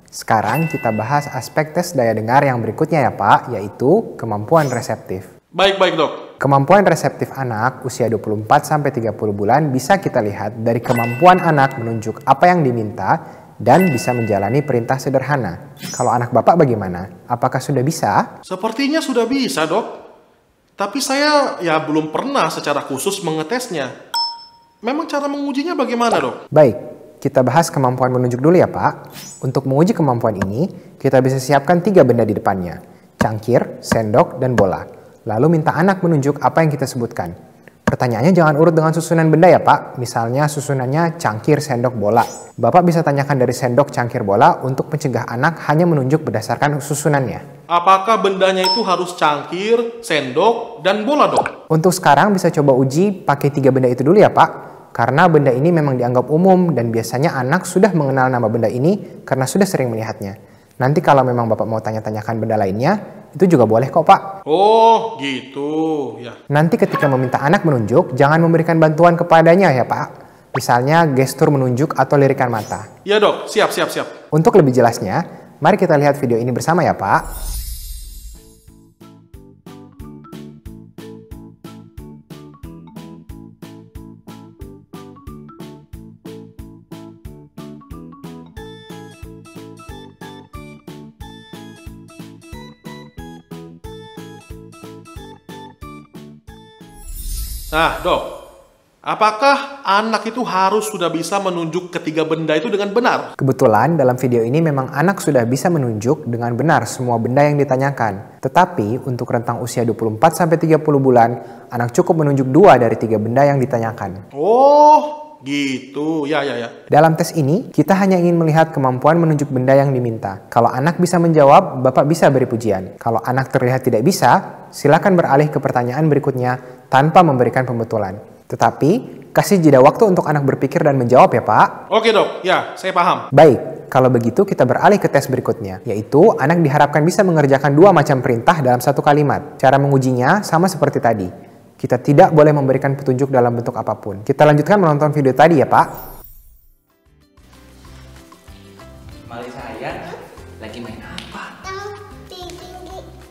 Sekarang kita bahas aspek tes daya dengar yang berikutnya ya Pak, yaitu kemampuan reseptif. Baik, Dok. Kemampuan reseptif anak usia 24-30 bulan bisa kita lihat dari kemampuan anak menunjuk apa yang diminta dan bisa menjalani perintah sederhana. Kalau anak Bapak bagaimana? Apakah sudah bisa? Sepertinya sudah bisa, Dok. Tapi saya belum pernah secara khusus mengetesnya. Memang cara mengujinya bagaimana, Dok? Baik. Kita bahas kemampuan menunjuk dulu ya Pak. Untuk menguji kemampuan ini, kita bisa siapkan 3 benda di depannya. Cangkir, sendok, dan bola. Lalu minta anak menunjuk apa yang kita sebutkan. Pertanyaannya jangan urut dengan susunan benda ya Pak. Misalnya susunannya cangkir, sendok, bola. Bapak bisa tanyakan dari sendok, cangkir, bola untuk mencegah anak hanya menunjuk berdasarkan susunannya. Apakah bendanya itu harus cangkir, sendok, dan bola, Dok? Untuk sekarang bisa coba uji pakai 3 benda itu dulu ya Pak. Karena benda ini memang dianggap umum dan biasanya anak sudah mengenal nama benda ini karena sudah sering melihatnya. Nanti kalau memang Bapak mau tanya-tanyakan benda lainnya, itu juga boleh kok Pak. Oh, gitu ya. Nanti ketika meminta anak menunjuk, jangan memberikan bantuan kepadanya ya Pak. Misalnya gestur menunjuk atau lirikan mata. Ya Dok, siap. Untuk lebih jelasnya, mari kita lihat video ini bersama ya Pak. Nah, Dok, apakah anak itu harus sudah bisa menunjuk ketiga benda itu dengan benar? Kebetulan dalam video ini memang anak sudah bisa menunjuk dengan benar semua benda yang ditanyakan. Tetapi untuk rentang usia 24-30 bulan, anak cukup menunjuk 2 dari 3 benda yang ditanyakan. Oh, gitu. Ya. Dalam tes ini, kita hanya ingin melihat kemampuan menunjuk benda yang diminta. Kalau anak bisa menjawab, Bapak bisa beri pujian. Kalau anak terlihat tidak bisa, silakan beralih ke pertanyaan berikutnya tanpa memberikan pembetulan. Tetapi, kasih jeda waktu untuk anak berpikir dan menjawab ya Pak. Oke Dok, ya saya paham. Baik, kalau begitu kita beralih ke tes berikutnya, yaitu anak diharapkan bisa mengerjakan 2 macam perintah dalam 1 kalimat. Cara mengujinya sama seperti tadi. Kita tidak boleh memberikan petunjuk dalam bentuk apapun. Kita lanjutkan menonton video tadi ya Pak. Mali sayang, lagi main apa?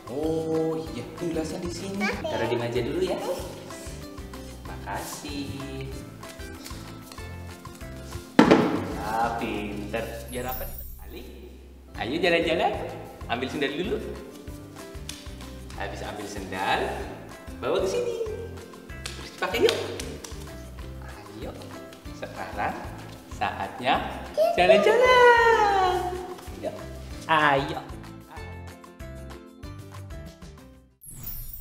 Oh iya, gelasnya di sini. Taruh di meja dulu ya. Makasih. Ah, pinter. Biar apa? Ali, ayo jalan-jalan. Ambil sendal dulu. Habis ambil sendal, bawa ke sini. Terus pakai yuk. Ayo. Sekarang saatnya jalan-jalan. Yuk. Ayo.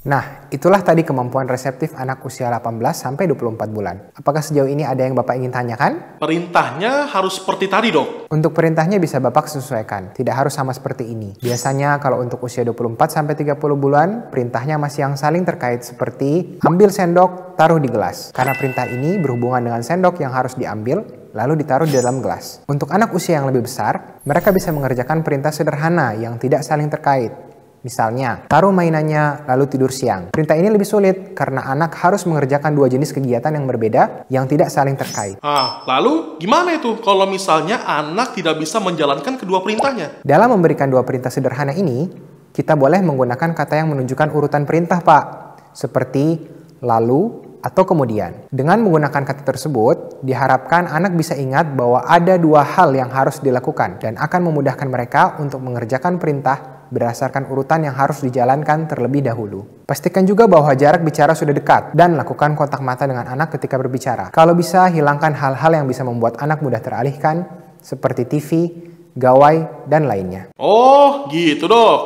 Nah, itulah tadi kemampuan reseptif anak usia 18-24 bulan. Apakah sejauh ini ada yang Bapak ingin tanyakan? Perintahnya harus seperti tadi, Dok. Untuk perintahnya bisa Bapak sesuaikan, tidak harus sama seperti ini. Biasanya kalau untuk usia 24-30 bulan, perintahnya masih yang saling terkait seperti ambil sendok, taruh di gelas. Karena perintah ini berhubungan dengan sendok yang harus diambil, lalu ditaruh di dalam gelas. Untuk anak usia yang lebih besar, mereka bisa mengerjakan perintah sederhana yang tidak saling terkait. Misalnya, taruh mainannya lalu tidur siang. Perintah ini lebih sulit karena anak harus mengerjakan 2 jenis kegiatan yang berbeda yang tidak saling terkait. Lalu gimana itu kalau misalnya anak tidak bisa menjalankan kedua perintahnya? Dalam memberikan 2 perintah sederhana ini, kita boleh menggunakan kata yang menunjukkan urutan perintah, Pak. Seperti lalu atau kemudian. Dengan menggunakan kata tersebut, diharapkan anak bisa ingat bahwa ada 2 hal yang harus dilakukan dan akan memudahkan mereka untuk mengerjakan perintah berdasarkan urutan yang harus dijalankan terlebih dahulu. Pastikan juga bahwa jarak bicara sudah dekat dan lakukan kontak mata dengan anak ketika berbicara. Kalau bisa, hilangkan hal-hal yang bisa membuat anak mudah teralihkan, seperti TV, gawai, dan lainnya. Oh, gitu Dok.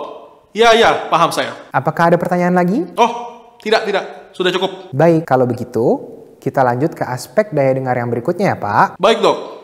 Ya, paham saya. Apakah ada pertanyaan lagi? Oh, tidak. Sudah cukup. Baik, kalau begitu, kita lanjut ke aspek daya dengar yang berikutnya ya Pak. Baik Dok.